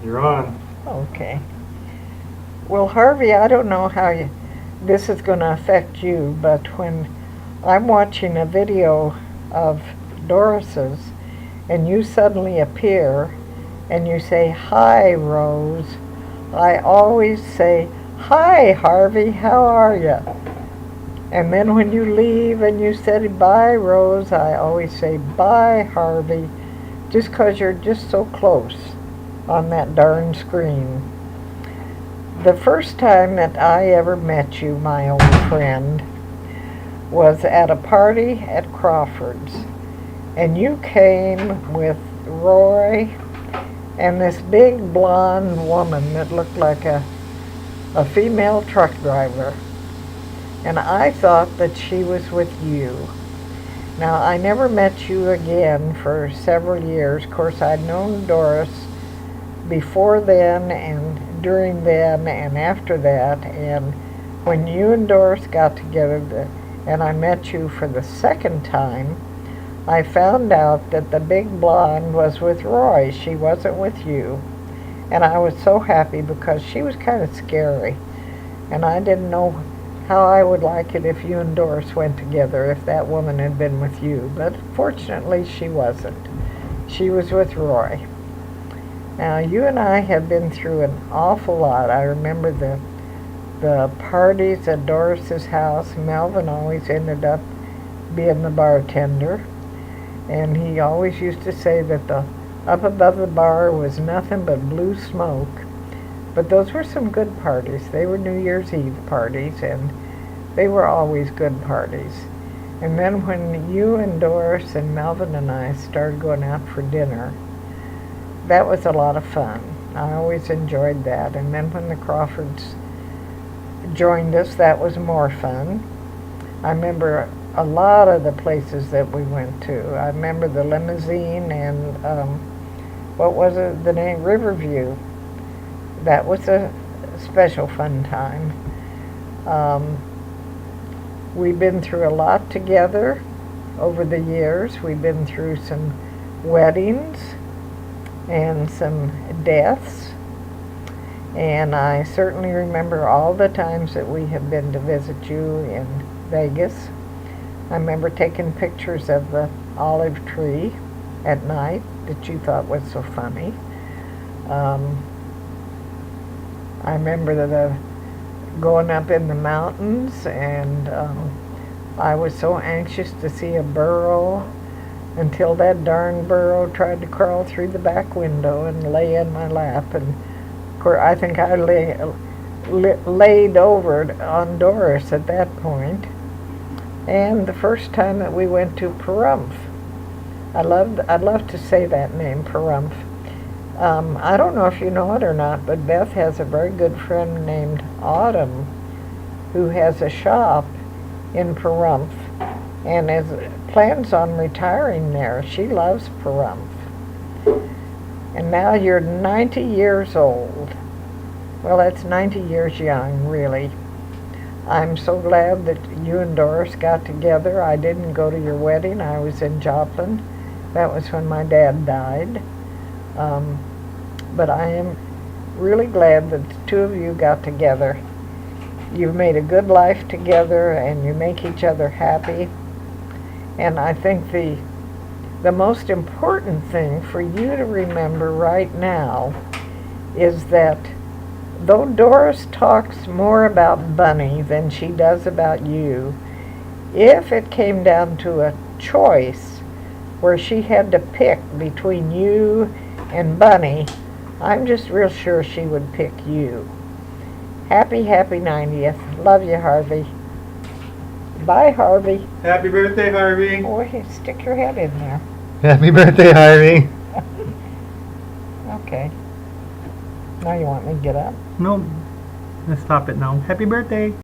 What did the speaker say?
You're on. Okay. Well, Harvey, I don't know how this is going to affect you, but when I'm watching a video of Doris's and you suddenly appear and you say, "Hi, Rose," I always say, "Hi, Harvey, how are you?" And then when you leave and you said, "Bye, Rose," I always say, "Bye, Harvey," just 'cause you're just so close on that darn screen. The first time that I ever met you, my old friend, was at a party at Crawford's. And you came with Roy and this big blonde woman that looked like a female truck driver. And I thought that she was with you. Now, I never met you again for several years. Of course, I'd known Doris before then and during then and after that. And when you and Doris got together and I met you for the second time, I found out that the big blonde was with Roy. She wasn't with you. And I was so happy because she was kind of scary. And I didn't know how I would like it if you and Doris went together, if that woman had been with you. But fortunately, she wasn't. She was with Roy. Now, you and I have been through an awful lot. I remember the parties at Doris's house. Melvin always ended up being the bartender. And he always used to say that the up above the bar was nothing but blue smoke. But those were some good parties. They were New Year's Eve parties, and they were always good parties. And then when you and Doris and Melvin and I started going out for dinner, that was a lot of fun. I always enjoyed that. And then when the Crawfords joined us, that was more fun. I remember a lot of the places that we went to. I remember the limousine and what was it, the name, Riverview. That was a special fun time. We've been through a lot together over the years. We've been through some weddings and some deaths. And I certainly remember all the times that we have been to visit you in Vegas. I remember taking pictures of the olive tree at night that you thought was so funny. I remember the going up in the mountains, and I was so anxious to see a burro until that darn burro tried to crawl through the back window and lay in my lap. And of course, I think I laid over on Doris at that point. And the first time that we went to Pahrump, I'd love to say that name, Pahrump. I don't know if you know it or not, but Beth has a very good friend named Autumn who has a shop in Pahrump and plans on retiring there. She loves Pahrump. And now you're 90 years old. Well, that's 90 years young, really. I'm so glad that you and Doris got together. I didn't go to your wedding. I was in Joplin. That was when my dad died. But I am really glad that the two of you got together. You've made a good life together, and you make each other happy. And I think the most important thing for you to remember right now is that though Doris talks more about Bunny than she does about you, if it came down to a choice where she had to pick between you and Bunny, I'm just real sure she would pick you. Happy 90th. Love you, Harvey. Bye, Harvey. Happy birthday, Harvey. Boy, stick your head in there. Happy birthday, Harvey. Okay. Now you want me to get up? No, let's stop it now. Happy birthday.